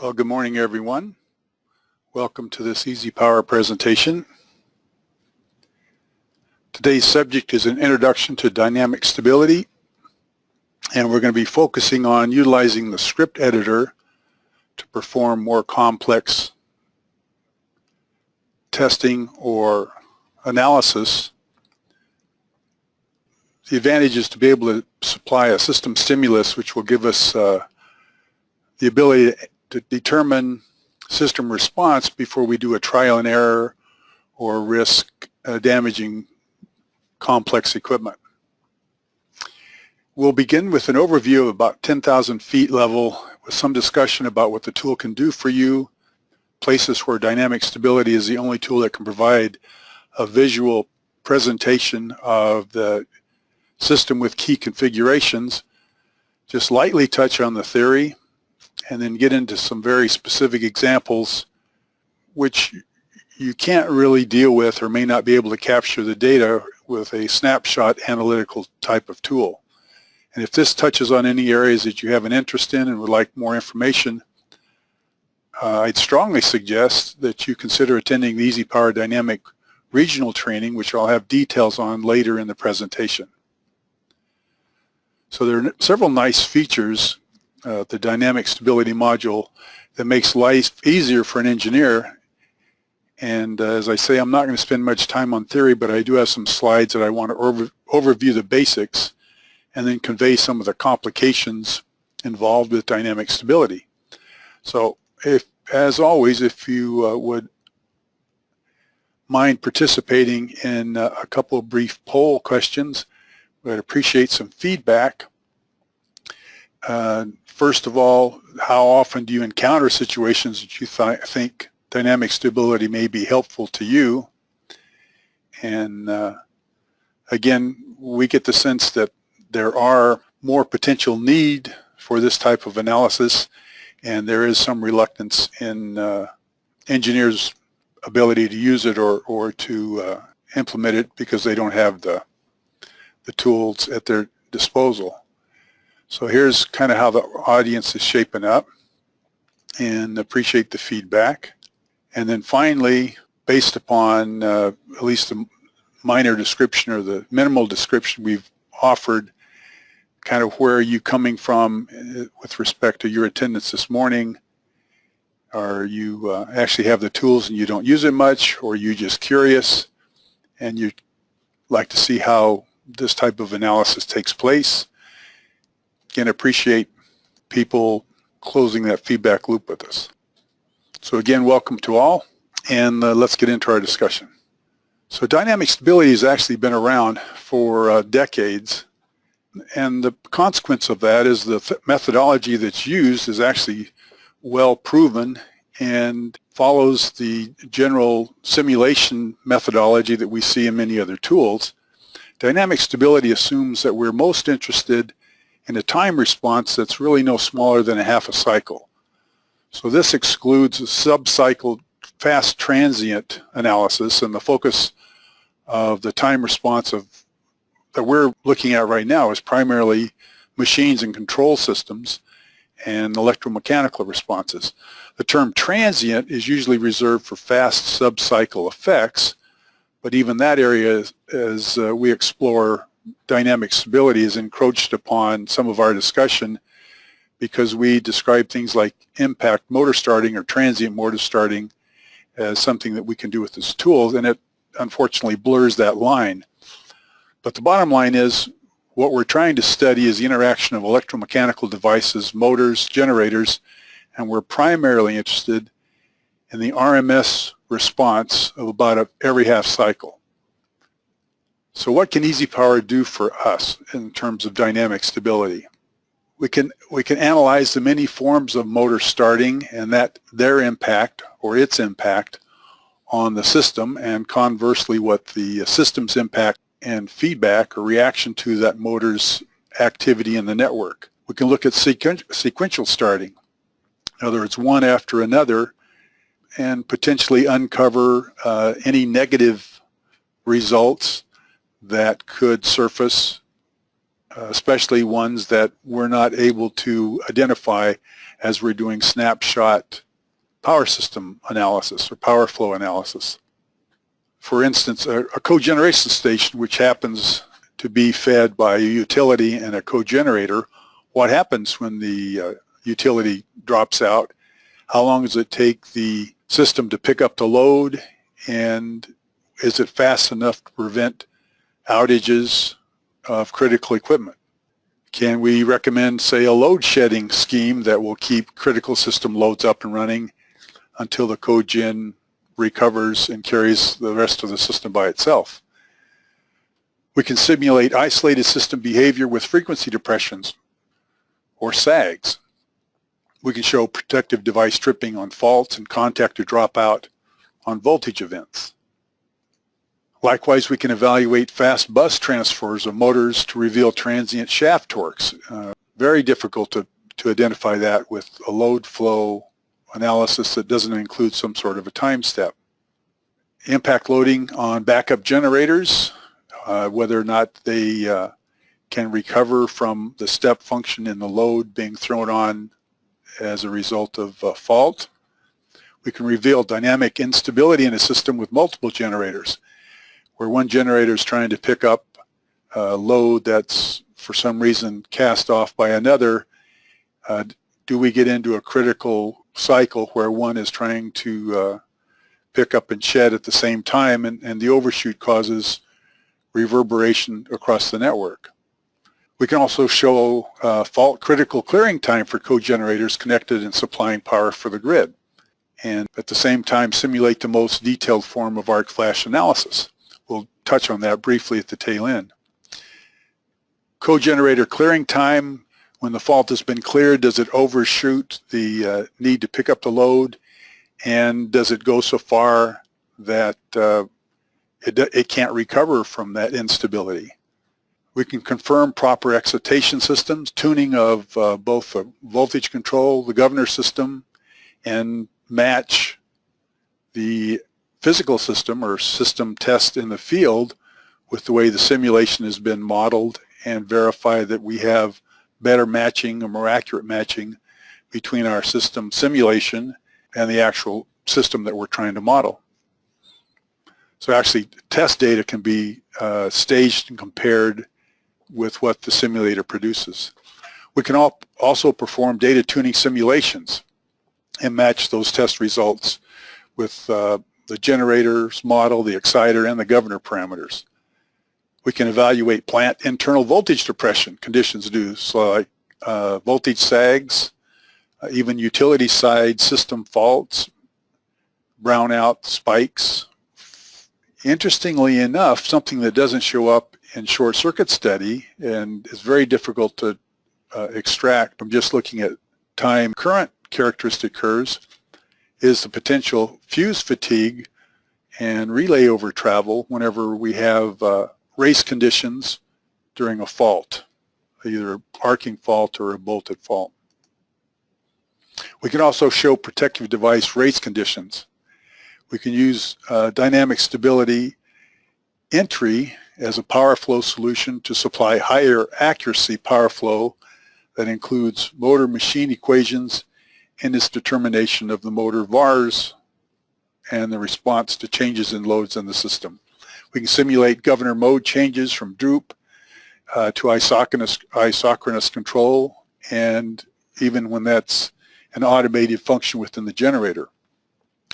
Well, good morning, everyone. Welcome to this EasyPower presentation. Today's subject is an introduction to dynamic stability, and we're going to be focusing on utilizing the script editor to perform more complex testing or analysis. The advantage is to be able to supply a system stimulus which will give us the ability to determine system response before we do a trial and error or risk damaging complex equipment. We'll begin with an overview of about 10,000 feet level with some discussion about what the tool can do for you, places where dynamic stability is the only tool that can provide a visual presentation of the system with key configurations, just lightly touch on the theory, and then get into some very specific examples which you can't really deal with or may not be able to capture the data with a snapshot analytical type of tool. And if this touches on any areas that you have an interest in and would like more information, I'd strongly suggest that you consider attending the EasyPower Dynamic Regional Training, which I'll have details on later in the presentation. So there are several nice features the dynamic stability module that makes life easier for an engineer. And as I say, I'm not going to spend much time on theory, but I do have some slides that I want to overview the basics and then convey some of the complications involved with dynamic stability. So as always, if you would mind participating in a couple of brief poll questions, we'd appreciate some feedback. First of all, how often do you encounter situations that you think dynamic stability may be helpful to you? And again, we get the sense that there are more potential need for this type of analysis, and there is some reluctance in engineers' ability to use it or to implement it because they don't have the tools at their disposal. So here's kind of how the audience is shaping up, and appreciate the feedback. And then finally, based upon at least the minor description or the minimal description we've offered, kind of where are you coming from with respect to your attendance this morning? Are you actually have the tools and you don't use it much, or are you just curious and you'd like to see how this type of analysis takes place? Again, appreciate people closing that feedback loop with us. So again, welcome to all, and let's get into our discussion. So dynamic stability has actually been around for decades, and the consequence of that is the methodology that's used is actually well proven and follows the general simulation methodology that we see in many other tools. Dynamic stability assumes that we're most interested in a time response that's really no smaller than a half a cycle. So this excludes a sub-cycle fast transient analysis, and the focus of the time response that we're looking at right now is primarily machines and control systems and electromechanical responses. The term transient is usually reserved for fast sub-cycle effects, but even that area, as we explore dynamic stability, is encroached upon some of our discussion because we describe things like impact motor starting or transient motor starting as something that we can do with this tool, and it unfortunately blurs that line. But the bottom line is what we're trying to study is the interaction of electromechanical devices, motors, generators, and we're primarily interested in the RMS response of about every half cycle. So what can EasyPower do for us in terms of dynamic stability? We can analyze the many forms of motor starting and their impact or its impact on the system, and conversely what the system's impact and feedback or reaction to that motor's activity in the network. We can look at sequential starting, in other words, one after another, and potentially uncover any negative results that could surface, especially ones that we're not able to identify as we're doing snapshot power system analysis or PowerFlow analysis. For instance, a cogeneration station, which happens to be fed by a utility and a cogenerator, what happens when the utility drops out? How long does it take the system to pick up the load, and is it fast enough to prevent outages of critical equipment? Can we recommend, say, a load shedding scheme that will keep critical system loads up and running until the cogen recovers and carries the rest of the system by itself? We can simulate isolated system behavior with frequency depressions or sags. We can show protective device tripping on faults and contactor dropout on voltage events. Likewise, we can evaluate fast bus transfers of motors to reveal transient shaft torques. Very difficult to identify that with a load flow analysis that doesn't include some sort of a time step. Impact loading on backup generators, whether or not they can recover from the step function in the load being thrown on as a result of a fault. We can reveal dynamic instability in a system with multiple generators, where one generator is trying to pick up a load that's for some reason cast off by another. Do we get into a critical cycle where one is trying to pick up and shed at the same time, and the overshoot causes reverberation across the network? We can also show fault critical clearing time for cogenerators connected and supplying power for the grid, and at the same time simulate the most detailed form of arc flash analysis. We'll touch on that briefly at the tail end. Cogenerator clearing time, when the fault has been cleared, does it overshoot the need to pick up the load, and does it go so far that it can't recover from that instability? We can confirm proper excitation systems, tuning of both the voltage control, the governor system, and match the physical system or system test in the field with the way the simulation has been modeled, and verify that we have better matching or more accurate matching between our system simulation and the actual system that we're trying to model. So actually test data can be staged and compared with what the simulator produces. We can also perform data tuning simulations and match those test results with the generator's model, the exciter, and the governor parameters. We can evaluate plant internal voltage depression conditions due, so like voltage sags, even utility side system faults, brownout spikes. Interestingly enough, something that doesn't show up in short circuit study and is very difficult to extract from just looking at time current characteristic curves is the potential fuse fatigue and relay over travel whenever we have race conditions during a fault, either an arcing fault or a bolted fault. We can also show protective device race conditions. We can use dynamic stability entry as a PowerFlow solution to supply higher accuracy PowerFlow that includes motor machine equations and its determination of the motor VARs and the response to changes in loads in the system. We can simulate governor mode changes from droop to isochronous control, and even when that's an automated function within the generator.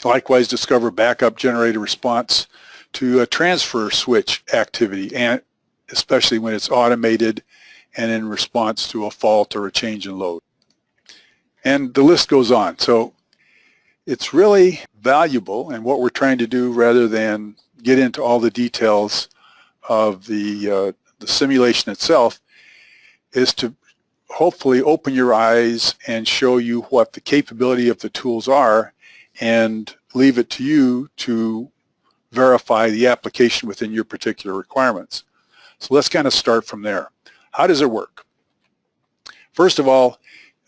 Likewise, discover backup generator response to a transfer switch activity, and especially when it's automated and in response to a fault or a change in load. And the list goes on. So it's really valuable, and what we're trying to do, rather than get into all the details of the simulation itself, is to hopefully open your eyes and show you what the capability of the tools are, and leave it to you to verify the application within your particular requirements. So let's kind of start from there. How does it work? First of all,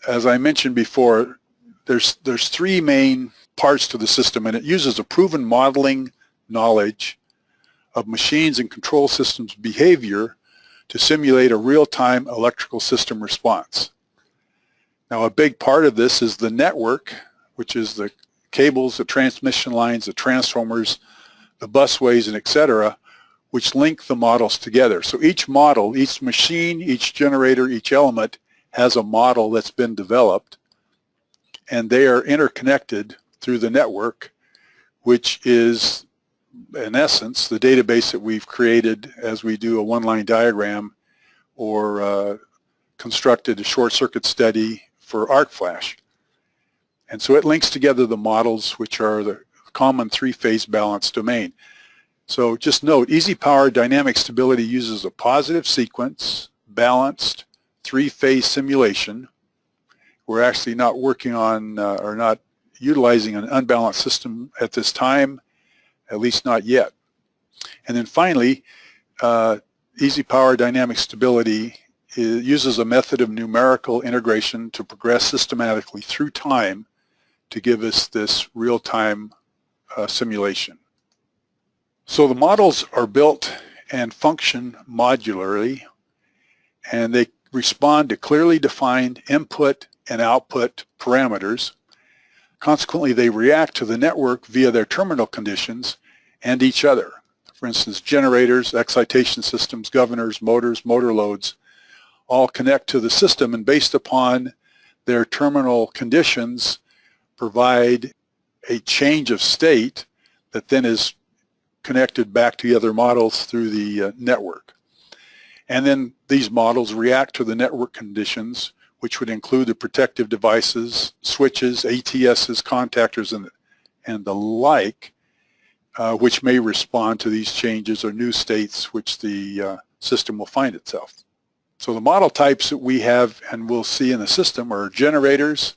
as I mentioned before, there's three main parts to the system, and it uses a proven modeling knowledge of machines and control systems behavior to simulate a real-time electrical system response. Now, a big part of this is the network, which is the cables, the transmission lines, the transformers, the busways, and etc., which link the models together. So each model, each machine, each generator, each element has a model that's been developed, and they are interconnected through the network, which is, in essence, the database that we've created as we do a one-line diagram or constructed a short circuit study for arc flash. And so it links together the models, which are the common three-phase balance domain. So just note, EasyPower dynamic stability uses a positive sequence, balanced, three-phase simulation. We're actually not working on or not utilizing an unbalanced system at this time, at least not yet. And then finally, EasyPower dynamic stability uses a method of numerical integration to progress systematically through time to give us this real-time simulation. So the models are built and function modularly, and they respond to clearly defined input and output parameters. Consequently, they react to the network via their terminal conditions and each other. For instance, generators, excitation systems, governors, motors, motor loads all connect to the system, and based upon their terminal conditions provide a change of state that then is connected back to the other models through the network. And then these models react to the network conditions, which would include the protective devices, switches, ATSs, contactors, and the like, which may respond to these changes or new states which the system will find itself. So the model types that we have and we'll see in the system are generators,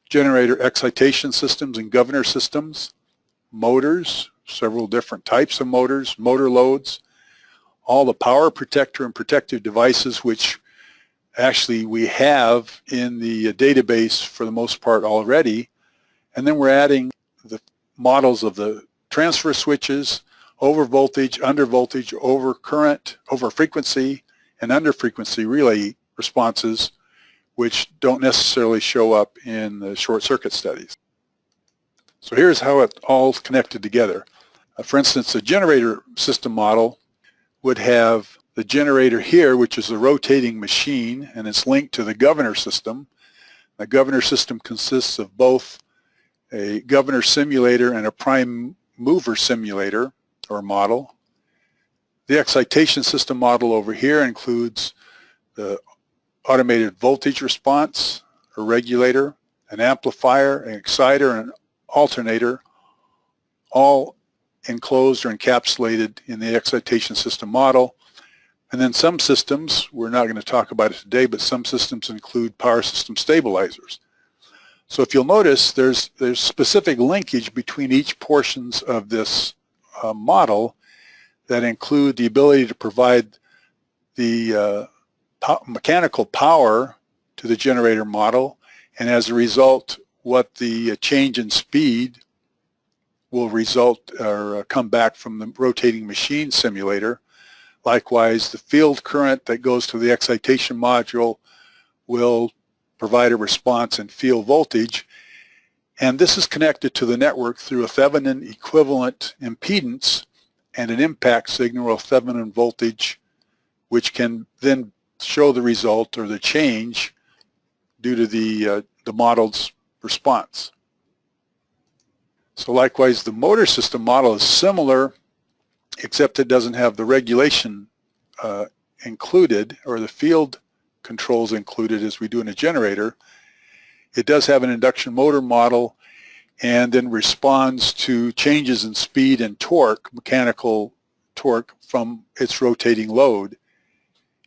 generator excitation systems and governor systems, motors, several different types of motors, motor loads, all the power protector and protective devices which actually we have in the database for the most part already. And then we're adding the models of the transfer switches, over voltage, under voltage, over current, over frequency, and under frequency relay responses, which don't necessarily show up in the short circuit studies. So here's how it all's connected together. For instance, a generator system model would have the generator here, which is a rotating machine, and it's linked to the governor system. The governor system consists of both a governor simulator and a prime mover simulator or model. The excitation system model over here includes the automated voltage response, a regulator, an amplifier, an exciter, and an alternator, all enclosed or encapsulated in the excitation system model. And then some systems, we're not going to talk about it today, but some systems include power system stabilizers. So if you'll notice, there's specific linkage between each portions of this model that include the ability to provide the mechanical power to the generator model, and as a result, what the change in speed will result or come back from the rotating machine simulator. Likewise, the field current that goes to the excitation module will provide a response in field voltage, and this is connected to the network through a Thevenin equivalent impedance and an impact signal of Thevenin voltage, which can then show the result or the change due to the model's response. So likewise, the motor system model is similar, except it doesn't have the regulation included or the field controls included as we do in a generator. It does have an induction motor model and then responds to changes in speed and torque, mechanical torque from its rotating load.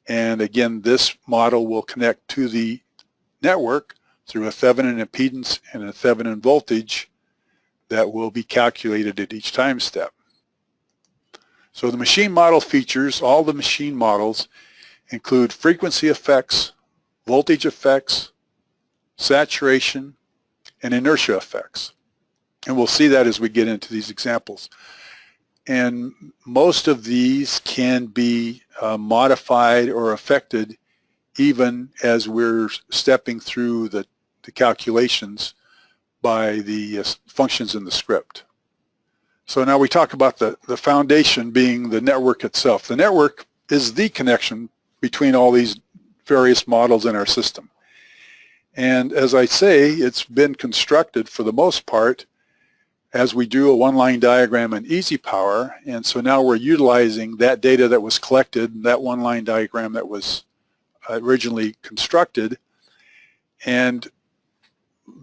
And again, this model will connect to the network through a Thevenin impedance and a Thevenin voltage that will be calculated at each time step. So the machine model features, all the machine models include frequency effects, voltage effects, saturation, and inertia effects. And we'll see that as we get into these examples. And most of these can be modified or affected even as we're stepping through the calculations by the functions in the script. So now we talk about the foundation being the network itself. The network is the connection between all these various models in our system. And as I say, it's been constructed for the most part as we do a one-line diagram in EasyPower. And so now we're utilizing that data that was collected, that one-line diagram that was originally constructed. And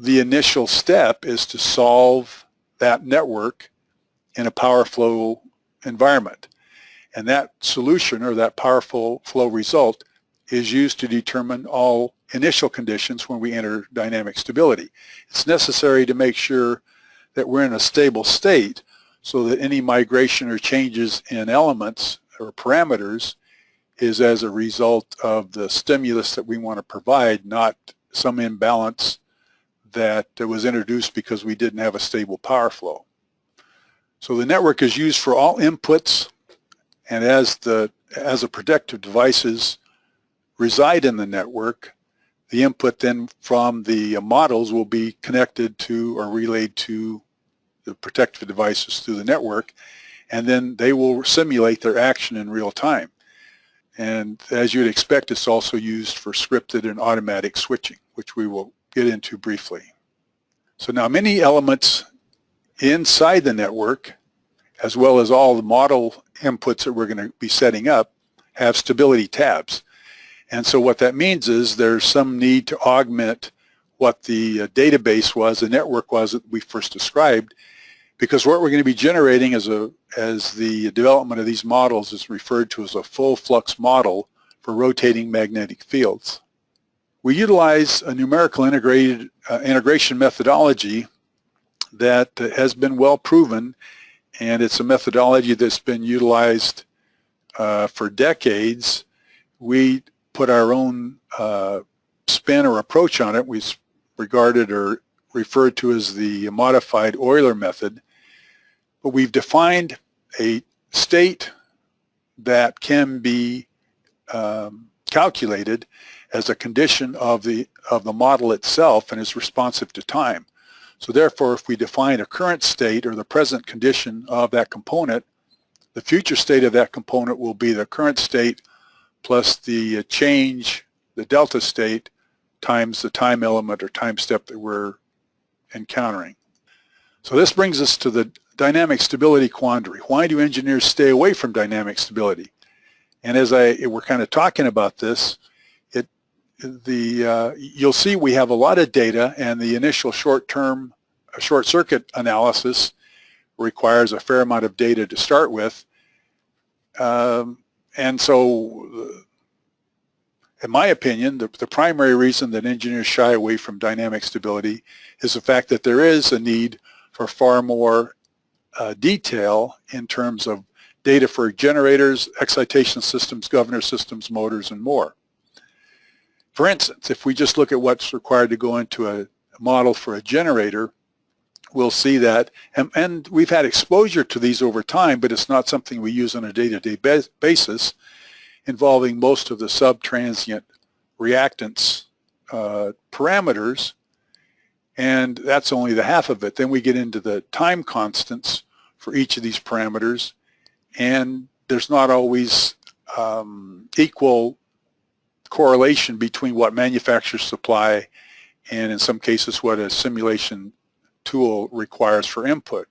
the initial step is to solve that network in a PowerFlow environment. And that solution, or that PowerFlow result, is used to determine all initial conditions when we enter dynamic stability. It's necessary to make sure that we're in a stable state so that any migration or changes in elements or parameters is as a result of the stimulus that we want to provide, not some imbalance that was introduced because we didn't have a stable PowerFlow. So the network is used for all inputs, and as the protective devices reside in the network, the input then from the models will be connected to or relayed to the protective devices through the network, and then they will simulate their action in real time. And as you'd expect, it's also used for scripted and automatic switching, which we will get into briefly. So now many elements inside the network, as well as all the model inputs that we're going to be setting up, have stability tabs. And so what that means is there's some need to augment what the database was, the network was that we first described, because what we're going to be generating as the development of these models is referred to as a full flux model for rotating magnetic fields. We utilize a numerical integration methodology that has been well proven, and it's a methodology that's been utilized for decades. We put our own spin or approach on it. We regarded or referred to as the modified Euler method. But we've defined a state that can be calculated as a condition of the model itself and is responsive to time. So therefore, if we define a current state or the present condition of that component, the future state of that component will be the current state plus the change, the delta state, times the time element or time step that we're encountering. So this brings us to the dynamic stability quandary. Why do engineers stay away from dynamic stability? And as we're kind of talking about this, you'll see we have a lot of data, and the initial short circuit analysis requires a fair amount of data to start with. And so, in my opinion, the primary reason that engineers shy away from dynamic stability is the fact that there is a need for far more detail in terms of data for generators, excitation systems, governor systems, motors, and more. For instance, if we just look at what's required to go into a model for a generator, we'll see that, and we've had exposure to these over time, but it's not something we use on a day-to-day basis, involving most of the sub-transient reactance parameters, and that's only the half of it. Then we get into the time constants for each of these parameters, and there's not always equal correlation between what manufacturers supply and in some cases what a simulation tool requires for input.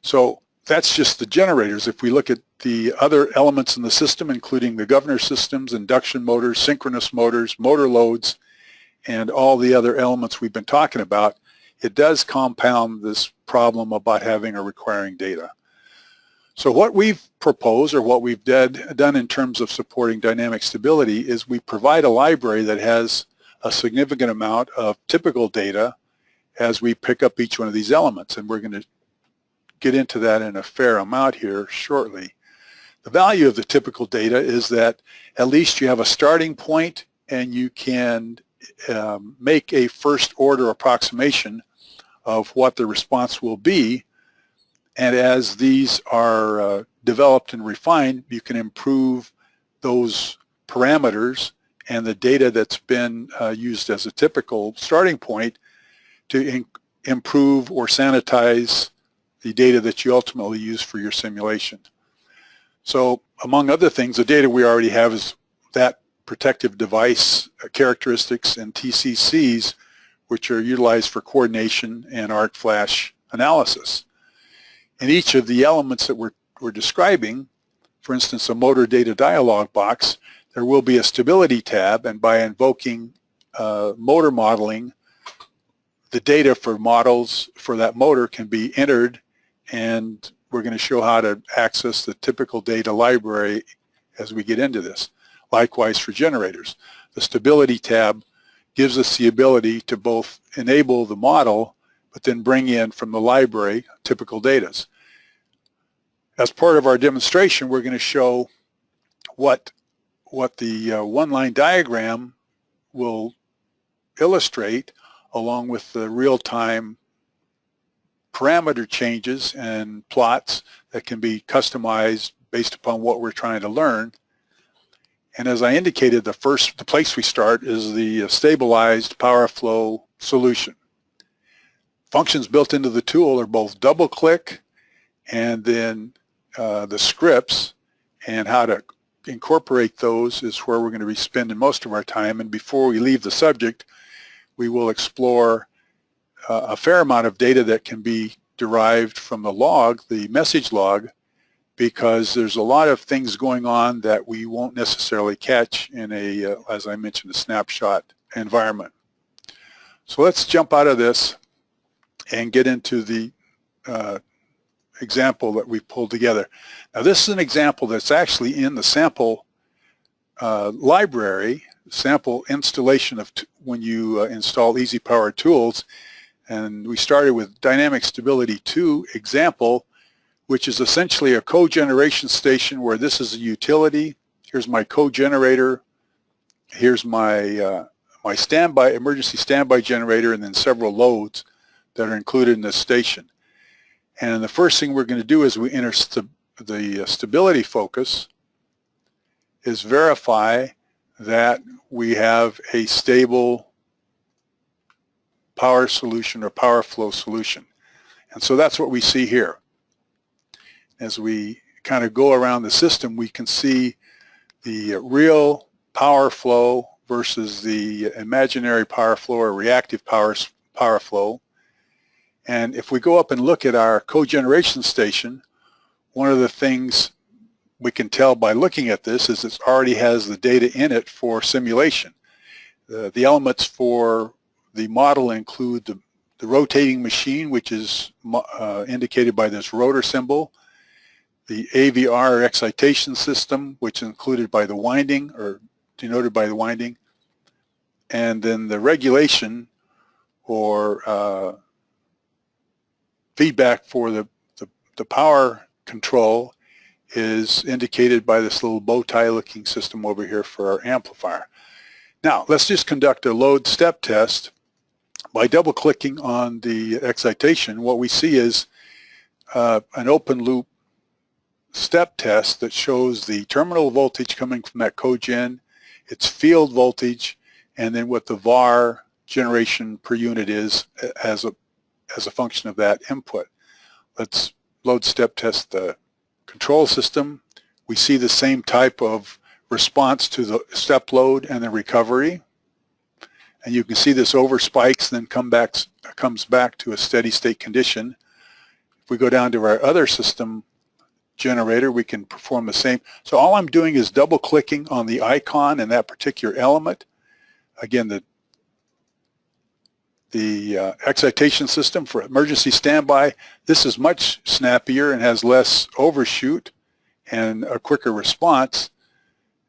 So that's just the generators. If we look at the other elements in the system, including the governor systems, induction motors, synchronous motors, motor loads, and all the other elements we've been talking about, it does compound this problem about having or requiring data. So what we've proposed, or what we've done in terms of supporting dynamic stability, is we provide a library that has a significant amount of typical data as we pick up each one of these elements, and we're going to get into that in a fair amount here shortly. The value of the typical data is that at least you have a starting point and you can make a first order approximation of what the response will be, and as these are developed and refined, you can improve those parameters and the data that's been used as a typical starting point to improve or sanitize the data that you ultimately use for your simulation. So among other things, the data we already have is that protective device characteristics and TCCs, which are utilized for coordination and arc flash analysis. In each of the elements that we're describing, for instance, a motor data dialog box, there will be a stability tab, and by invoking motor modeling, the data for models for that motor can be entered, and we're going to show how to access the typical data library as we get into this. Likewise for generators. The stability tab gives us the ability to both enable the model, but then bring in from the library typical data. As part of our demonstration, we're going to show what the one-line diagram will illustrate, along with the real-time parameter changes and plots that can be customized based upon what we're trying to learn. And as I indicated, the place we start is the stabilized PowerFlow solution. Functions built into the tool are both double-click and then the scripts, and how to incorporate those is where we're going to be spending most of our time. And before we leave the subject, we will explore a fair amount of data that can be derived from the log, the message log, because there's a lot of things going on that we won't necessarily catch in a, as I mentioned, a snapshot environment. So let's jump out of this and get into the example that we pulled together. Now this is an example that's actually in the sample library, sample installation of when you install EasyPower tools. And we started with Dynamic Stability 2 example, which is essentially a cogeneration station where this is a utility. Here's my cogenerator. Here's my my emergency standby generator, and then several loads that are included in this station. And the first thing we're going to do as we enter the stability focus is verify that we have a stable power solution or PowerFlow solution. And so that's what we see here. As we kind of go around the system, we can see the real power flow versus the imaginary power flow or reactive power flow. And if we go up and look at our cogeneration station, one of the things we can tell by looking at this is it already has the data in it for simulation. The elements for the model include the rotating machine, which is indicated by this rotor symbol, the AVR or excitation system, which is included by the winding or denoted by the winding, and then the regulation or feedback for the power control is indicated by this little bow tie looking system over here for our amplifier. Now let's just conduct a load step test. By double clicking on the excitation, what we see is an open loop step test that shows the terminal voltage coming from that cogen, its field voltage, and then what the VAR generation per unit is as a function of that input. Let's load step test the control system. We see the same type of response to the step load and the recovery. And you can see this over spikes, then comes back to a steady state condition. If we go down to our other system generator, we can perform the same. So all I'm doing is double clicking on the icon in that particular element. Again, the excitation system for emergency standby, this is much snappier and has less overshoot and a quicker response.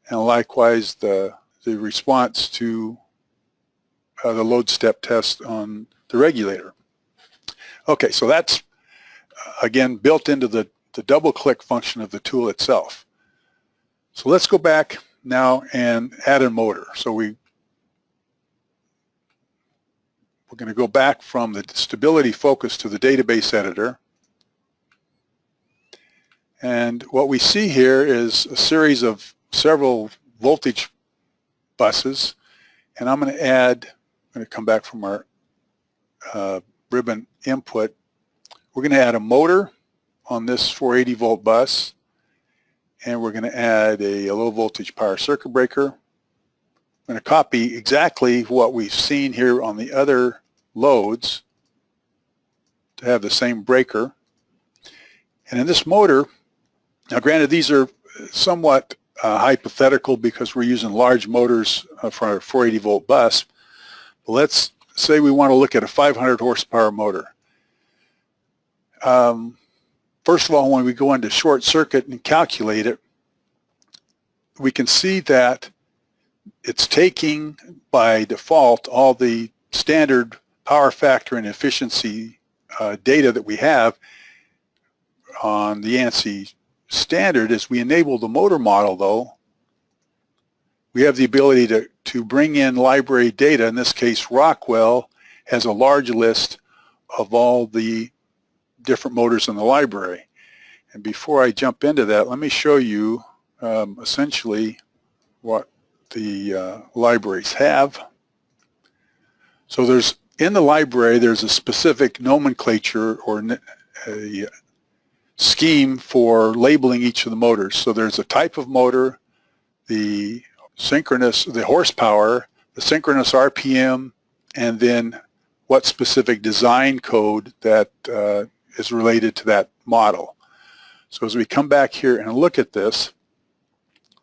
And likewise, the response to the load step test on the regulator. Okay, so that's again built into the double click function of the tool itself. So let's go back now and add a motor. So we're going to go back from the stability focus to the database editor. And what we see here is a series of several voltage buses, and I'm going to come back from our ribbon input. We're going to add a motor on this 480 volt bus, and we're going to add a low voltage power circuit breaker. I'm going to copy exactly what we've seen here on the other loads to have the same breaker. And in this motor, now granted these are somewhat hypothetical because we're using large motors for our 480 volt bus, but let's say we want to look at a 500 horsepower motor. First of all, when we go into short circuit and calculate it, we can see that it's taking by default all the standard power factor and efficiency data that we have on the ANSI standard. As we enable the motor model, though, we have the ability to bring in library data. In this case, Rockwell has a large list of all the different motors in the library. And before I jump into that, let me show you essentially what the libraries have. So in the library, there's a specific nomenclature or a scheme for labeling each of the motors. So there's a type of motor, the horsepower, the synchronous RPM, and then what specific design code that is related to that model. So as we come back here and look at this,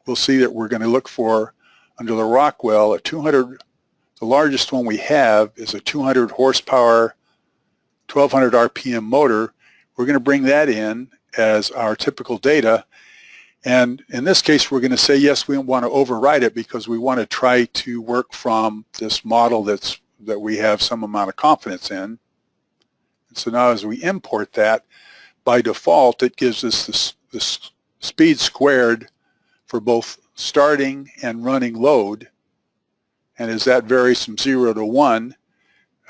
we'll see that we're going to look for, under the Rockwell, a 200, the largest one we have is a 200 horsepower, 1200 RPM motor. We're going to bring that in as our typical data. And in this case, we're going to say, yes, we want to override it because we want to try to work from this model that we have some amount of confidence in. And so now as we import that, by default, it gives us this speed squared for both starting and running load. And as that varies from 0 to 1,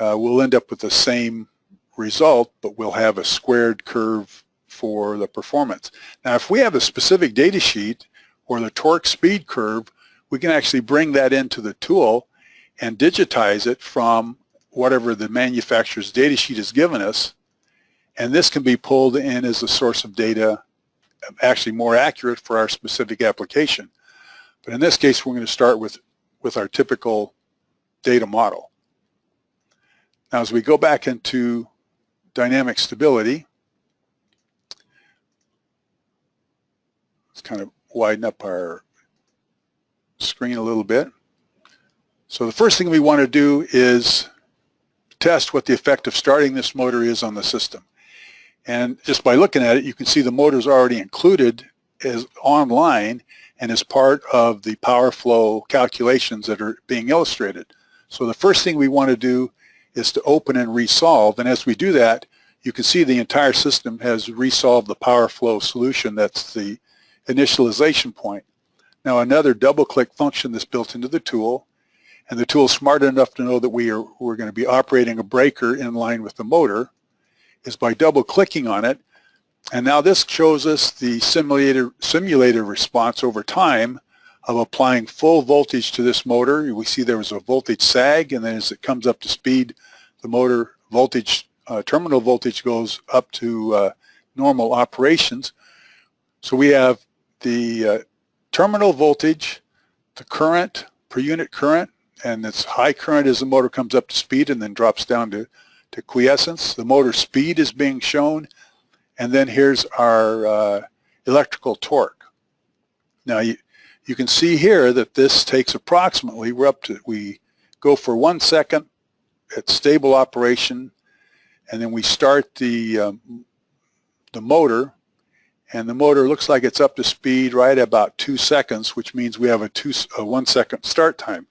we'll end up with the same result, but we'll have a squared curve for the performance. Now, if we have a specific data sheet or the torque speed curve, we can actually bring that into the tool and digitize it from whatever the manufacturer's data sheet has given us. And this can be pulled in as a source of data, actually more accurate for our specific application. But in this case, we're going to start with our typical data model. Now, as we go back into dynamic stability, let's kind of widen up our screen a little bit. So the first thing we want to do is test what the effect of starting this motor is on the system. And just by looking at it, you can see the motor is already included as online and as part of the PowerFlow calculations that are being illustrated. So the first thing we want to do is to open and resolve. And as we do that, you can see the entire system has resolved the PowerFlow solution. That's the initialization point. Now another double-click function that's built into the tool, and the tool is smart enough to know that we're going to be operating a breaker in line with the motor, is by double-clicking on it. And now this shows us the simulated response over time of applying full voltage to this motor. We see there was a voltage sag, and then as it comes up to speed, the motor voltage, terminal voltage goes up to normal operations. So we have the terminal voltage, the current, per unit current, and it's high current as the motor comes up to speed and then drops down to quiescence. The motor speed is being shown, and then here's our electrical torque. Now you can see here that this takes approximately, we go for 1 second at stable operation, and then we start the motor, and the motor looks like it's up to speed right at about 2 seconds, which means we have a 1 second start time.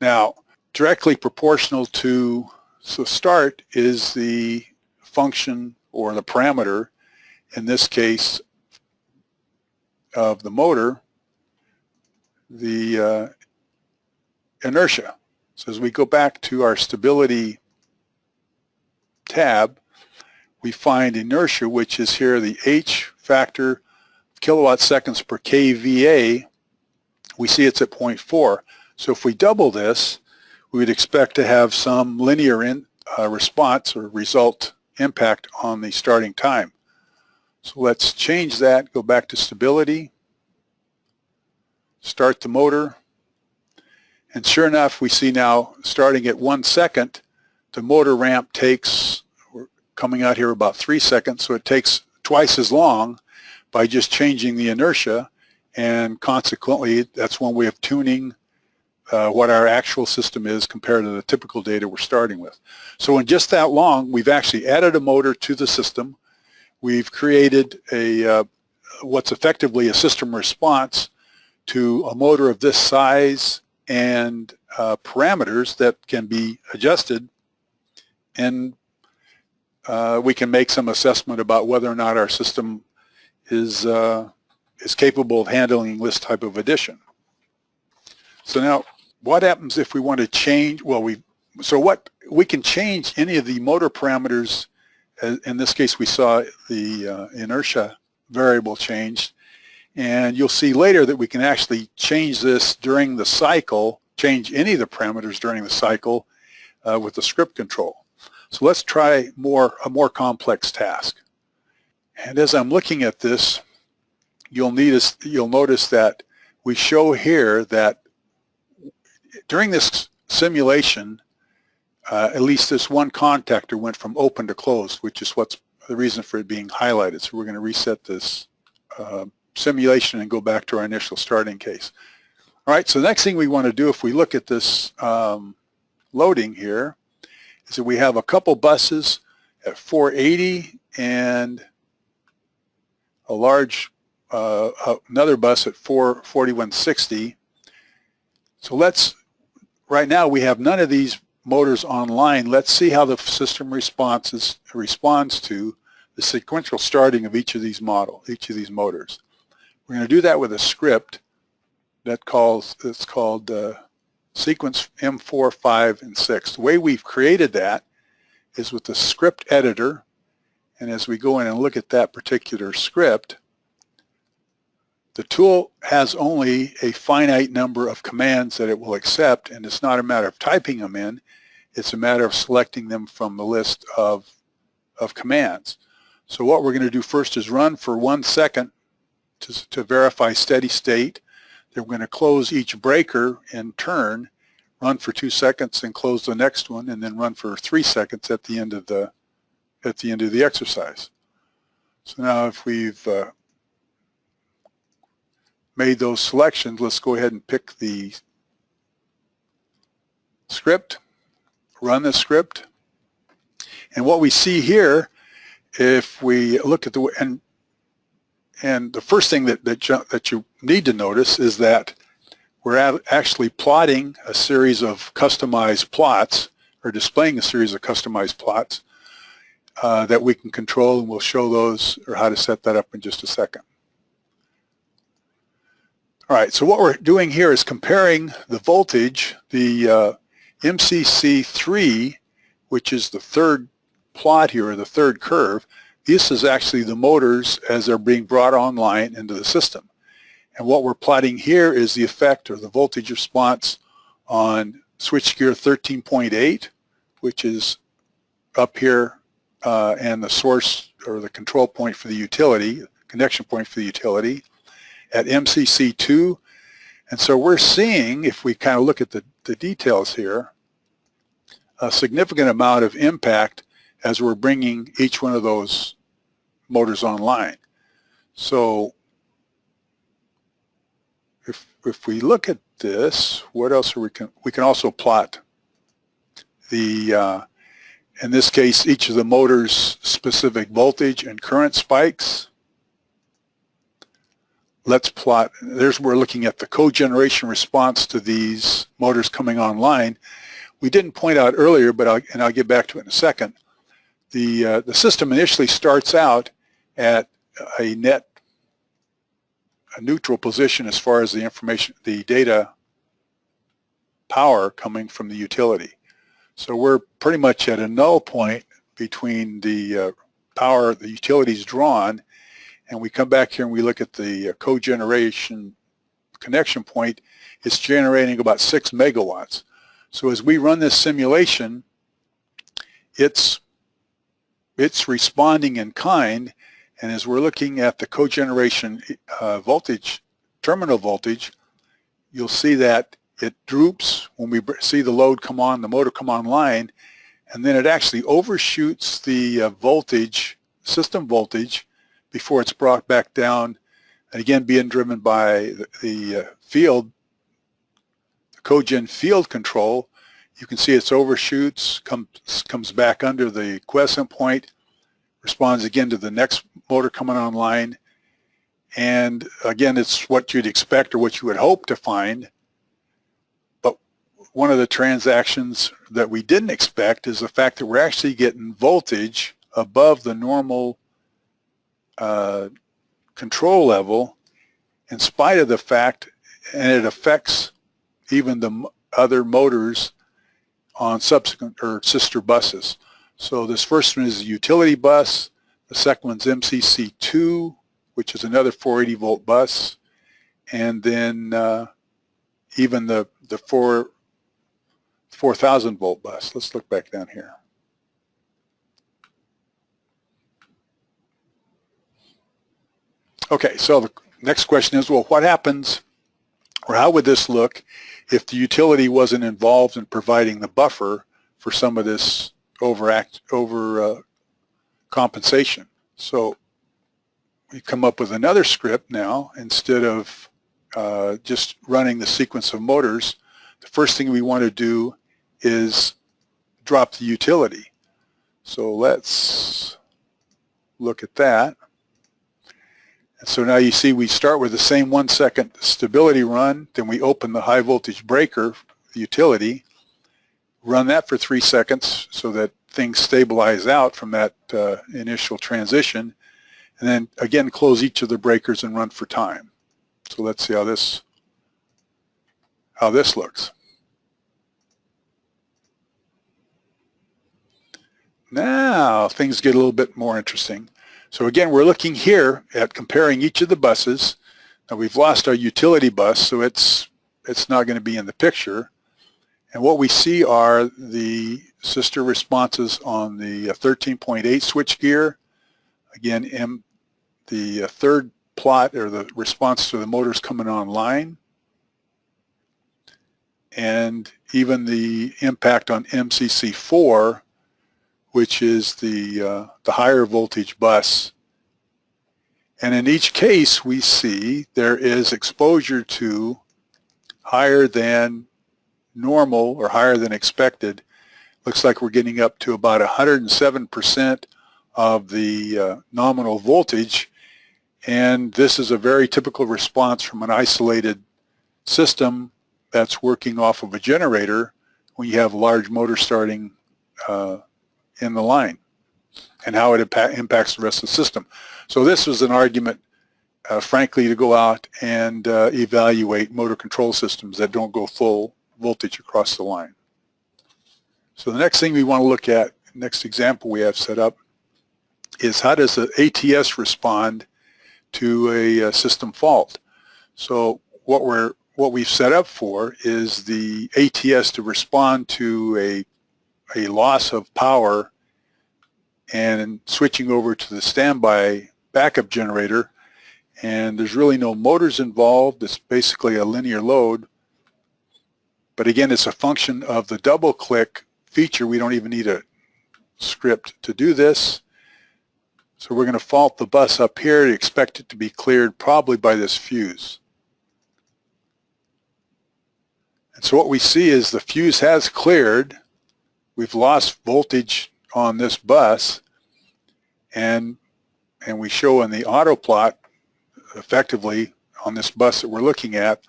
Now, directly proportional to start is the function or the parameter, in this case of the motor, the inertia. So as we go back to our stability tab, we find inertia, which is here the H factor, kilowatt seconds per kVA. We see it's at 0.4. So if we double this, we would expect to have some linear response or result impact on the starting time. So let's change that, go back to stability, start the motor, and sure enough, we see now starting at 1 second, the motor ramp takes, we're coming out here about 3 seconds, so it takes twice as long by just changing the inertia, and consequently that's one way of tuning what our actual system is compared to the typical data we're starting with. So in just that long, we've actually added a motor to the system. We've created a what's effectively a system response to a motor of this size and parameters that can be adjusted, and we can make some assessment about whether or not our system is capable of handling this type of addition. So now, what happens if we want to change? Well, we can change any of the motor parameters. In this case, we saw the inertia variable changed, and you'll see later that we can actually change this during the cycle, change any of the parameters during the cycle with the script control. So let's try a more complex task. And as I'm looking at this, you'll notice that we show here that during this simulation, at least this one contactor went from open to closed, which is what's the reason for it being highlighted. So we're going to reset this simulation and go back to our initial starting case. All right, so the next thing we want to do, if we look at this loading here, is that we have a couple buses at 480 and a large another bus at 4160. So right now we have none of these motors online. Let's see how the system responds to the sequential starting of each of these motors. We're going to do that with a script that's called sequence M4, 5, and 6. The way we've created that is with the script editor, and as we go in and look at that particular script, the tool has only a finite number of commands that it will accept, and it's not a matter of typing them in, it's a matter of selecting them from the list of commands. So what we're going to do first is run for 1 second to verify steady state. Then we're going to close each breaker in turn, run for 2 seconds and close the next one, and then run for 3 seconds at the end of the exercise. So now if we've made those selections, let's go ahead and pick the script, run the script, and what we see here, if we look at and the first thing that you need to notice is that we're actually plotting a series of customized plots, or displaying a series of customized plots that we can control, and we'll show those or how to set that up in just a second. All right, so what we're doing here is comparing the voltage, the MCC3, which is the third plot here, or the third curve. This is actually the motors as they're being brought online into the system. And what we're plotting here is the effect or the voltage response on switchgear 13.8, which is up here, and the source or the control point for the utility, connection point for the utility, at MCC2. And so we're seeing, if we kind of look at the details here, a significant amount of impact as we're bringing each one of those motors online. So if we look at this, what else are we can also plot the, in this case, each of the motors' specific voltage and current spikes. Let's plot, we're looking at the cogeneration response to these motors coming online. We didn't point out earlier, but I'll get back to it in a second. The system initially starts out at a neutral position as far as the information, the data power coming from the utility. So we're pretty much at a null point between the power the utility's drawn, and we come back here and we look at the cogeneration connection point, it's generating about 6 megawatts. So as we run this simulation, it's responding in kind, and as we're looking at the cogeneration voltage, terminal voltage, you'll see that it droops when we see the load come on, the motor come online, and then it actually overshoots the voltage, system voltage, before it's brought back down, and again being driven by the field, the cogen field control. You can see it's overshoots, comes back under the quiescent point, responds again to the next motor coming online, and again it's what you'd expect or what you would hope to find. But one of the transactions that we didn't expect is the fact that we're actually getting voltage above the normal control level, in spite of the fact, and it affects even the other motors on subsequent or sister buses. So this first one is a utility bus. The second one's MCC2, which is another 480 volt bus, and then even the 4000 volt bus. Let's look back down here. Okay, so the next question is, well, what happens, or how would this look if the utility wasn't involved in providing the buffer for some of this compensation? So we come up with another script now. Instead of just running the sequence of motors, the first thing we want to do is drop the utility. So let's look at that. And so now you see we start with the same 1 second stability run, then we open the high voltage breaker, the utility, run that for 3 seconds so that things stabilize out from that initial transition, and then again close each of the breakers and run for time. So let's see how this looks. Now things get a little bit more interesting. So again, we're looking here at comparing each of the buses. Now we've lost our utility bus, so it's not going to be in the picture. And what we see are the sister responses on the 13.8 switchgear. Again, the third plot, or the response to the motors coming online. And even the impact on MCC4, which is the higher voltage bus. And in each case, we see there is exposure to higher than normal or higher than expected. Looks like we're getting up to about 107% of the nominal voltage. And this is a very typical response from an isolated system that's working off of a generator when you have a large motor starting in the line, and how it impacts the rest of the system. So this was an argument, frankly, to go out and evaluate motor control systems that don't go full voltage across the line. So the next thing we want to look at, next example we have set up, is how does the ATS respond to a system fault? So what we've set up for is the ATS to respond to a loss of power and switching over to the standby backup generator, and there's really no motors involved. It's basically a linear load, but again, it's a function of the double click feature. We don't even need a script to do this. So we're going to fault the bus up here, expect it to be cleared probably by this fuse. And so what we see is the fuse has cleared. We've lost voltage on this bus, and we show in the auto plot effectively on this bus that we're looking at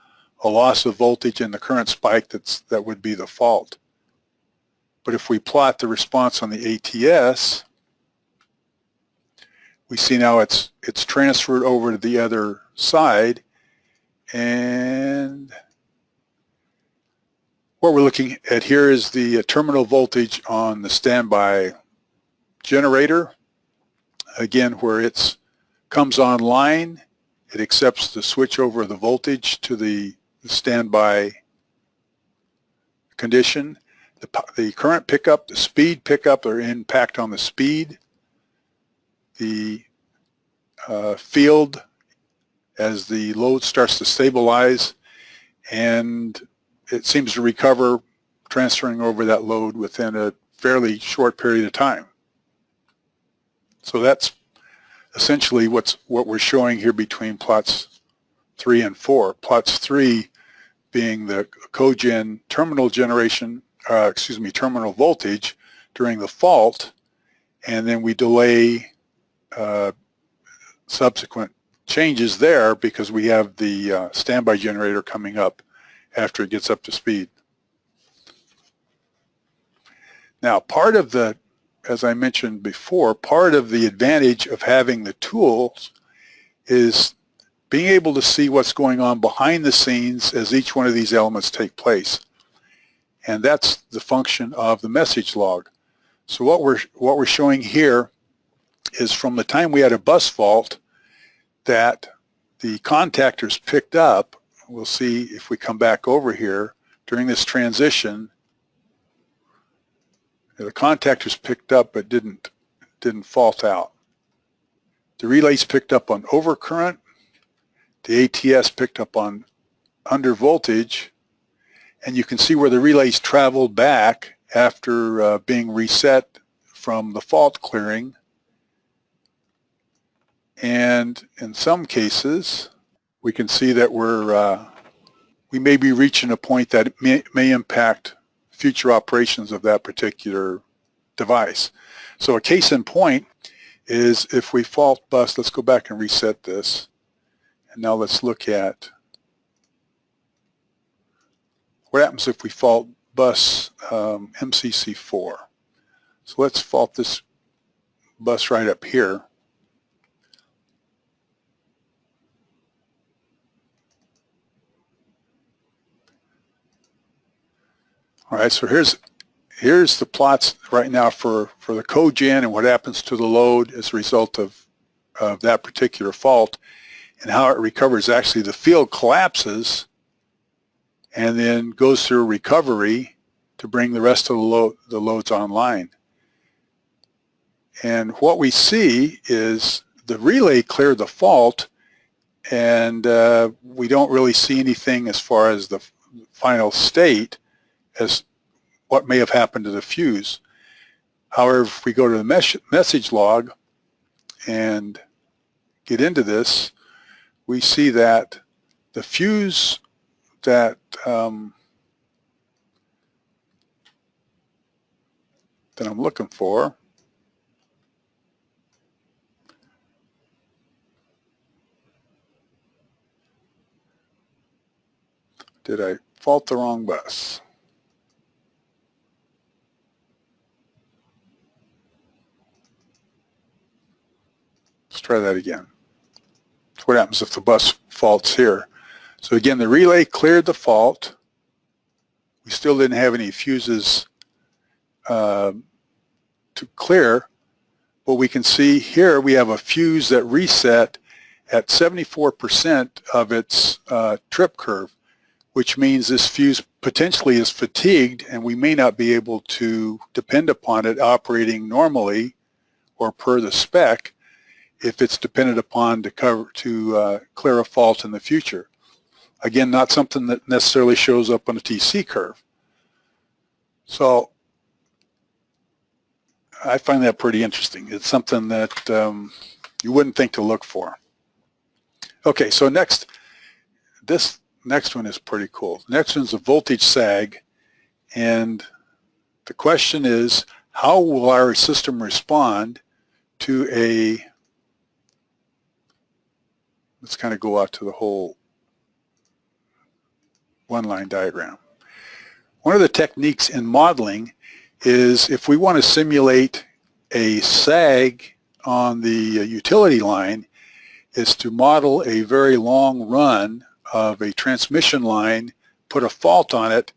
a loss of voltage in the current spike that would be the fault. But if we plot the response on the ATS, we see now it's transferred over to the other side, and what we're looking at here is the terminal voltage on the standby generator, again where it comes online It accepts the switch over of the voltage to the standby condition. The current pickup, the speed pickup, or impact on the speed, the field as the load starts to stabilize, and it seems to recover, transferring over that load within a fairly short period of time. So that's essentially what we're showing here between plots 3 and 4. Plots 3 being the cogen terminal generation, terminal voltage during the fault, and then we delay subsequent changes there because we have the standby generator coming up after it gets up to speed. Now, part of the, as I mentioned before, part of the advantage of having the tools is being able to see what's going on behind the scenes as each one of these elements take place. And that's the function of the message log. So what we're showing here is from the time we had a bus fault that the contactors picked up. We'll see if we come back over here during this transition. The contactors picked up but didn't fault out. The relays picked up on overcurrent. The ATS picked up on under voltage, and you can see where the relays traveled back after being reset from the fault clearing. And in some cases, we can see that we may be reaching a point that may impact future operations of that particular device. So a case in point is if we fault bus, let's go back and reset this. And now let's look at what happens if we fault bus MCC4. So let's fault this bus right up here. All right, so here's the plots right now for the cogen and what happens to the load as a result of that particular fault, and how it recovers. Actually, the field collapses and then goes through recovery to bring the rest of the loads online. And what we see is the relay cleared the fault, and we don't really see anything as far as the final state as what may have happened to the fuse. However, if we go to the message log and get into this, we see that the fuse that I'm looking for did I fault the wrong bus? Let's try that again. So what happens if the bus faults here? So again, the relay cleared the fault. We still didn't have any fuses to clear, but we can see here we have a fuse that reset at 74% of its trip curve, which means this fuse potentially is fatigued, and we may not be able to depend upon it operating normally or per the spec if it's dependent upon to clear a fault in the future. Again, not something that necessarily shows up on a TC curve. So I find that pretty interesting. It's something that you wouldn't think to look for. Okay, so this next one is pretty cool. The next one's a voltage sag, and the question is, how will our system respond to a, let's kind of go out to the whole one-line diagram. One of the techniques in modeling is if we want to simulate a sag on the utility line, is to model a very long run of a transmission line, put a fault on it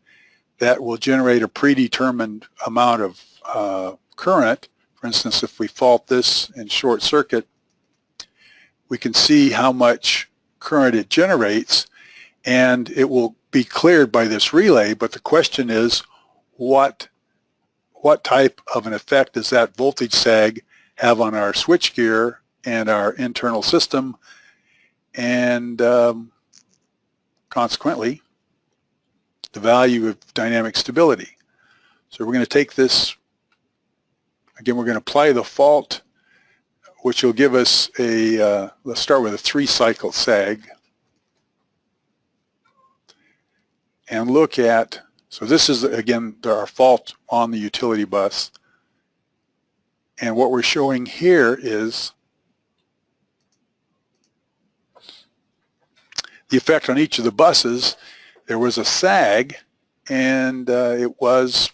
that will generate a predetermined amount of current. For instance, if we fault this in short circuit, we can see how much current it generates, and it will be cleared by this relay. But the question is, what type of an effect does that voltage sag have on our switchgear and our internal system, and consequently the value of dynamic stability. So we're going to take this, again, we're going to apply the fault, which will give us a, let's start with a 3-cycle sag, and look at, so this is again our fault on the utility bus, and what we're showing here is the effect on each of the buses. There was a sag, and it was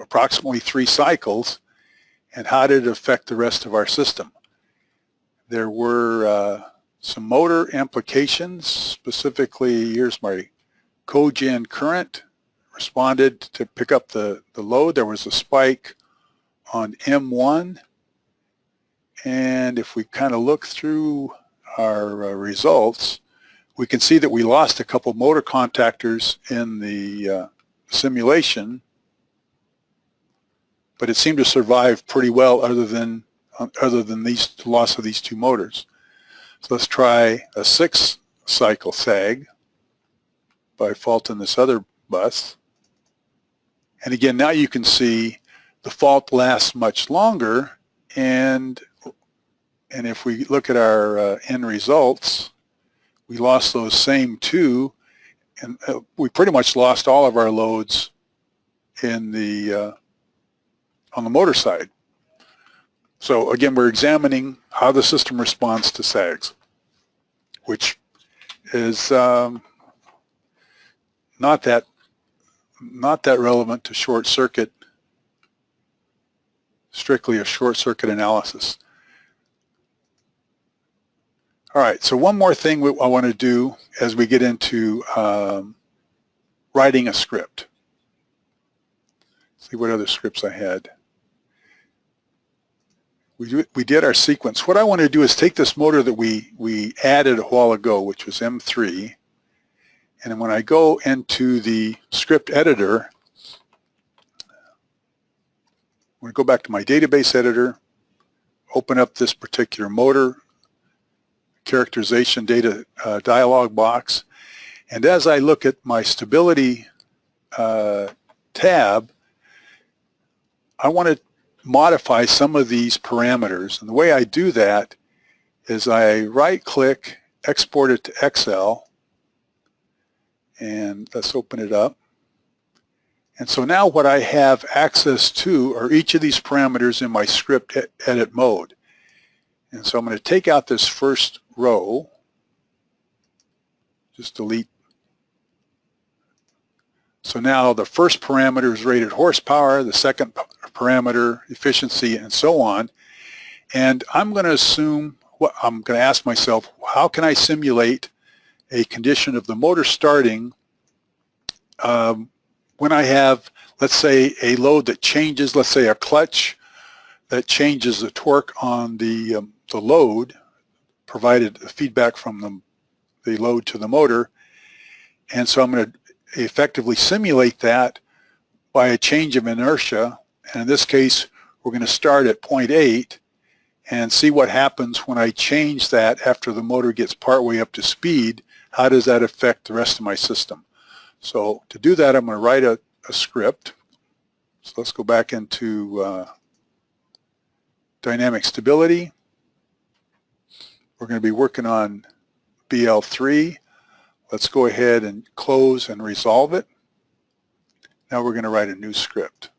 approximately 3 cycles. And how did it affect the rest of our system? There were some motor implications, specifically, here's my cogen current responded to pick up the load. There was a spike on M1, and if we kind of look through our results, we can see that we lost a couple motor contactors in the simulation, but it seemed to survive pretty well other than the loss of these 2 motors. So let's try a 6-cycle sag by faulting this other bus. And again, now you can see the fault lasts much longer, and if we look at our end results, we lost those same 2, and we pretty much lost all of our loads in the on the motor side. So again, we're examining how the system responds to sags, which is not that relevant to short circuit, strictly a short circuit analysis. All right, so one more thing I want to do as we get into writing a script. See what other scripts I had. We did our sequence. What I want to do is take this motor that we added a while ago, which was M3, and when I go into the script editor, I'm going to go back to my database editor, open up this particular motor characterization data dialog box, and as I look at my stability tab, I want to modify some of these parameters, and the way I do that is I right-click, export it to Excel, and let's open it up. And so now what I have access to are each of these parameters in my script edit mode. And so I'm going to take out this first row, just delete. So now the first parameter is rated horsepower, the second parameter efficiency, and so on. And I'm going to assume, I'm going to ask myself, how can I simulate a condition of the motor starting when I have, let's say, a load that changes, let's say a clutch that changes the torque on the load, provided the feedback from the load to the motor. And so I'm going to effectively simulate that by a change of inertia. And in this case, we're going to start at 0.8 and see what happens when I change that after the motor gets partway up to speed. How does that affect the rest of my system? So to do that, I'm going to write a script. So let's go back into dynamic stability. We're going to be working on BL3. Let's go ahead and close and resolve it. Now we're going to write a new script.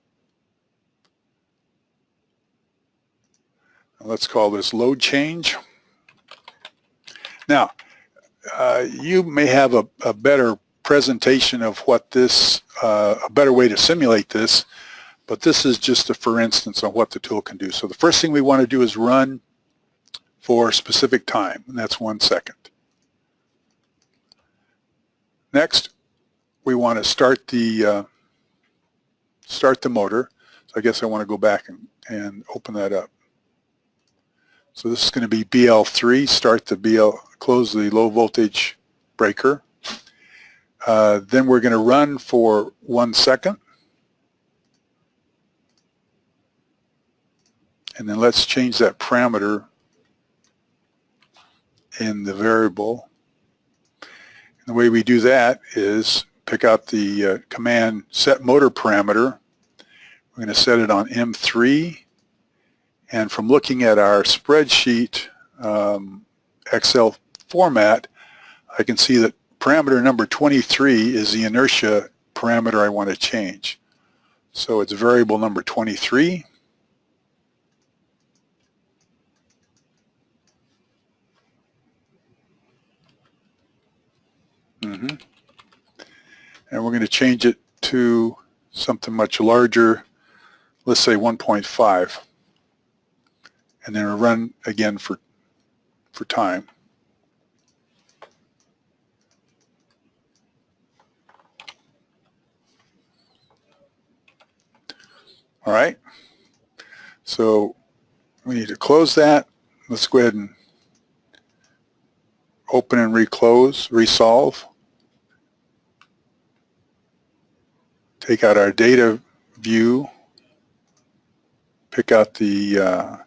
Let's call this load change. Now, you may have a better presentation of what this, a better way to simulate this, but this is just a for instance on what the tool can do. So the first thing we want to do is run for a specific time, and that's 1 second. Next, we want to start the motor. So I guess I want to go back and open that up. So this is going to be BL3, start the close the low voltage breaker. Then we're going to run for 1 second. And then let's change that parameter in the variable. And the way we do that is pick out the command set motor parameter. We're going to set it on M3. And from looking at our spreadsheet Excel format, I can see that parameter number 23 is the inertia parameter I want to change. So it's variable number 23. And we're going to change it to something much larger, let's say 1.5. And then we'll run again for time. All right. So we need to close that. Let's go ahead and open and reclose, resolve. Take out our data view, pick out the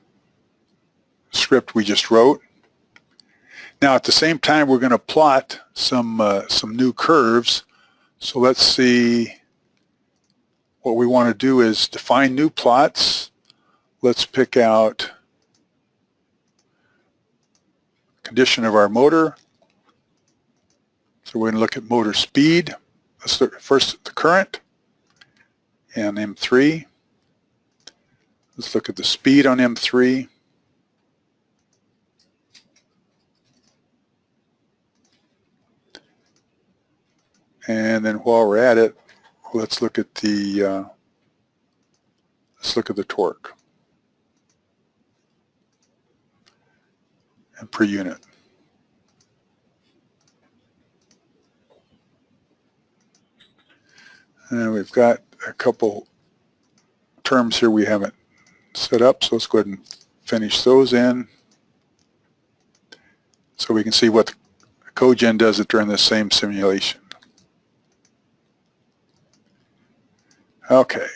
script we just wrote. Now at the same time we're going to plot some new curves. So let's see, what we want to do is define new plots. Let's pick out condition of our motor. So we're going to look at motor speed. Let's look first at the current and M3. Let's look at the speed on M3. And then while we're at it, let's look at the torque and per unit. And we've got a couple terms here we haven't set up, so let's go ahead and finish those in so we can see what the cogen does it during the same simulation. Okay.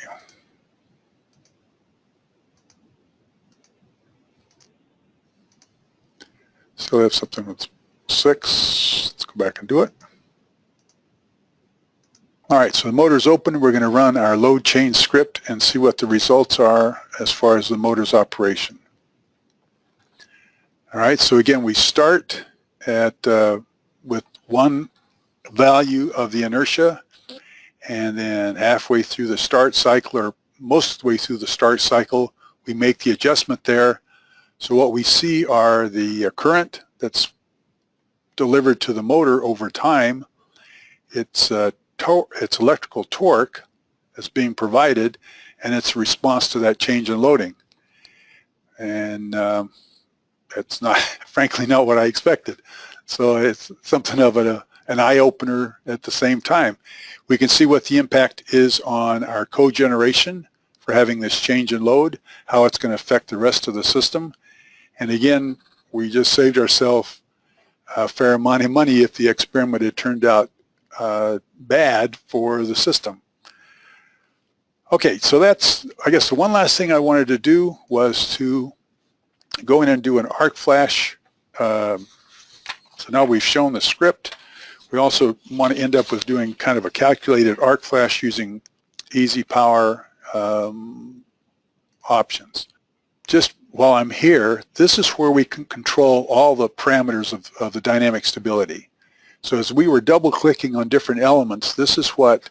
So we have something with 6. Let's go back and do it. All right, so the motor's open. We're going to run our load change script and see what the results are as far as the motor's operation. All right, so again, we start at with one value of the inertia, and then halfway through the start cycle, or most of the way through the start cycle, we make the adjustment there. So what we see are the current that's delivered to the motor over time. It's electrical torque that's being provided, and it's a response to that change in loading. And it's not, frankly, not what I expected. So it's something of an eye-opener at the same time. We can see what the impact is on our cogeneration for having this change in load, how it's going to affect the rest of the system. And again, we just saved ourselves a fair amount of money if the experiment had turned out bad for the system. Okay, so that's, I guess, the one last thing I wanted to do was to go in and do an arc flash. So now we've shown the script. We also want to end up with doing kind of a calculated arc flash using EasyPower options. Just while I'm here, this is where we can control all the parameters of the dynamic stability. So as we were double clicking on different elements, this is what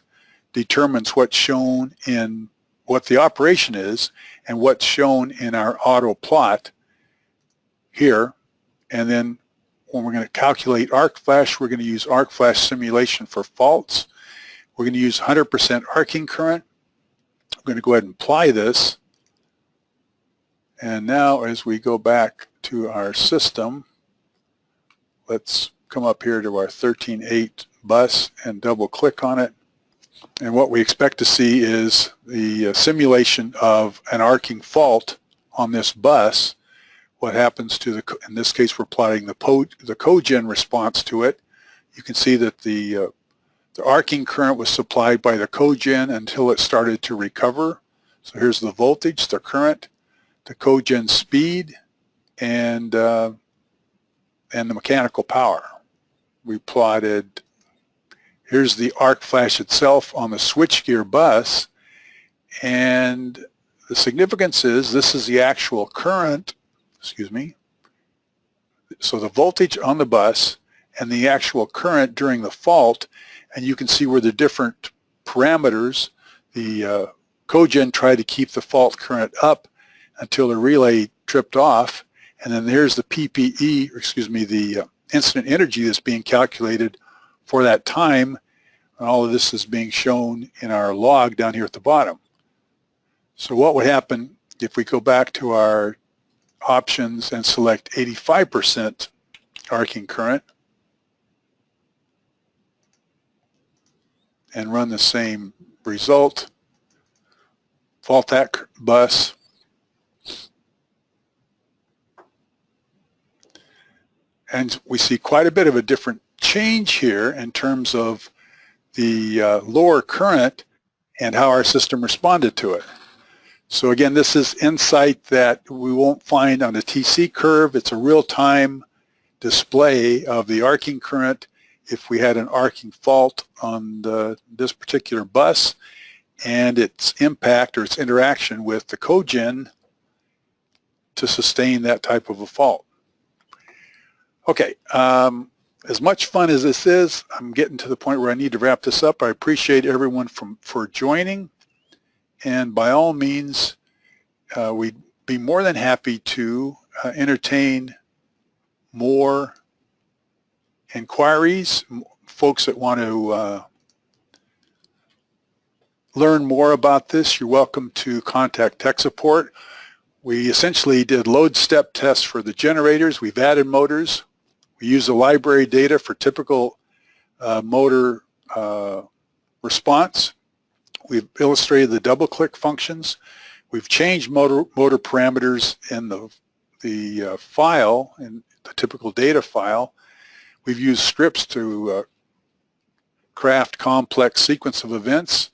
determines what's shown in what the operation is and what's shown in our auto plot here. And then when we're going to calculate arc flash, we're going to use arc flash simulation for faults. We're going to use 100% arcing current. I'm going to go ahead and apply this. And now as we go back to our system, let's come up here to our 13.8 bus and double click on it. And what we expect to see is the simulation of an arcing fault on this bus, what happens to the, in this case we're plotting the cogen response to it. You can see that the arcing current was supplied by the cogen until it started to recover. So here's the voltage, the current, the cogen speed, and the mechanical power. We plotted, here's the arc flash itself on the switchgear bus, and the significance is this is the actual current, excuse me, so the voltage on the bus and the actual current during the fault, and you can see where the different parameters, the cogen tried to keep the fault current up until the relay tripped off, and then there's the PPE, or excuse me, the incident energy that's being calculated for that time, and all of this is being shown in our log down here at the bottom. So what would happen if we go back to our options and select 85% arcing current and run the same result, fault that bus, and we see quite a bit of a different change here in terms of the lower current and how our system responded to it. So again, this is insight that we won't find on a TC curve. It's a real-time display of the arcing current if we had an arcing fault on this particular bus, and its impact or its interaction with the cogen to sustain that type of a fault. Okay, as much fun as this is, I'm getting to the point where I need to wrap this up. I appreciate everyone for joining, and by all means, we'd be more than happy to entertain more inquiries, folks that want to learn more about this. You're welcome to contact tech support. We essentially did load step tests for the generators. We've added motors. We use the library data for typical motor response. We've illustrated the double-click functions. We've changed motor parameters in the file, in the typical data file. We've used scripts to craft complex sequence of events.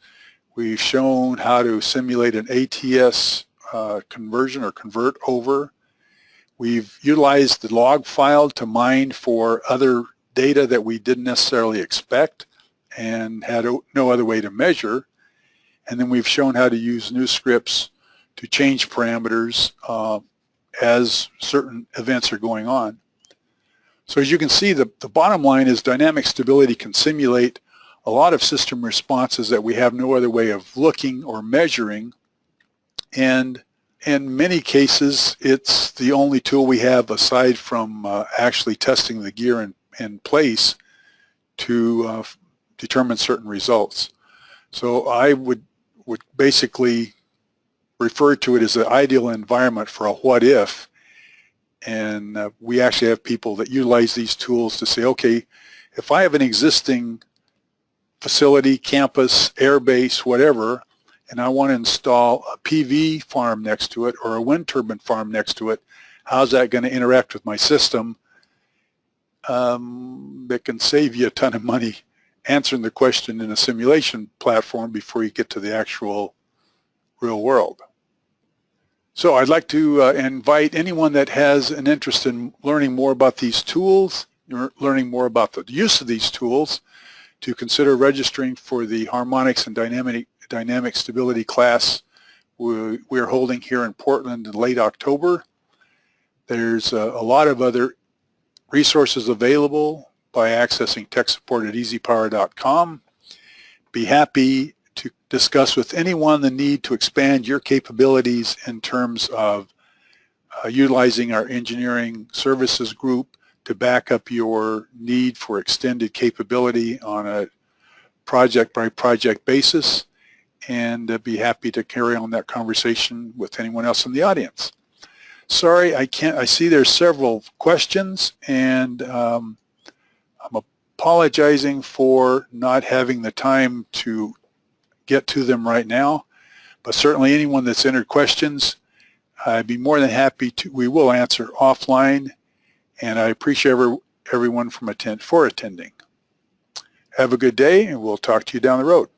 We've shown how to simulate an ATS conversion or convert over. We've utilized the log file to mine for other data that we didn't necessarily expect and had no other way to measure. And then we've shown how to use new scripts to change parameters as certain events are going on. So as you can see, the bottom line is dynamic stability can simulate a lot of system responses that we have no other way of looking or measuring. And in many cases, it's the only tool we have aside from actually testing the gear in place to determine certain results. So I would basically refer to it as the ideal environment for a what if, and we actually have people that utilize these tools to say, okay, if I have an existing facility, campus, air base, whatever, and I want to install a PV farm next to it or a wind turbine farm next to it, how's that going to interact with my system? That can save you a ton of money answering the question in a simulation platform before you get to the actual real world. So I'd like to invite anyone that has an interest in learning more about these tools, learning more about the use of these tools, to consider registering for the harmonics and dynamic stability class we're holding here in Portland in late October. There's a lot of other resources available by accessing tech support at easypower.com. Be happy to discuss with anyone the need to expand your capabilities in terms of utilizing our engineering services group to back up your need for extended capability on a project-by-project basis, and be happy to carry on that conversation with anyone else in the audience. Sorry, I see there's several questions, and I'm apologizing for not having the time to get to them right now, but certainly anyone that's entered questions, I'd be more than happy to, we will answer offline, and I appreciate everyone for attending. Have a good day, and we'll talk to you down the road.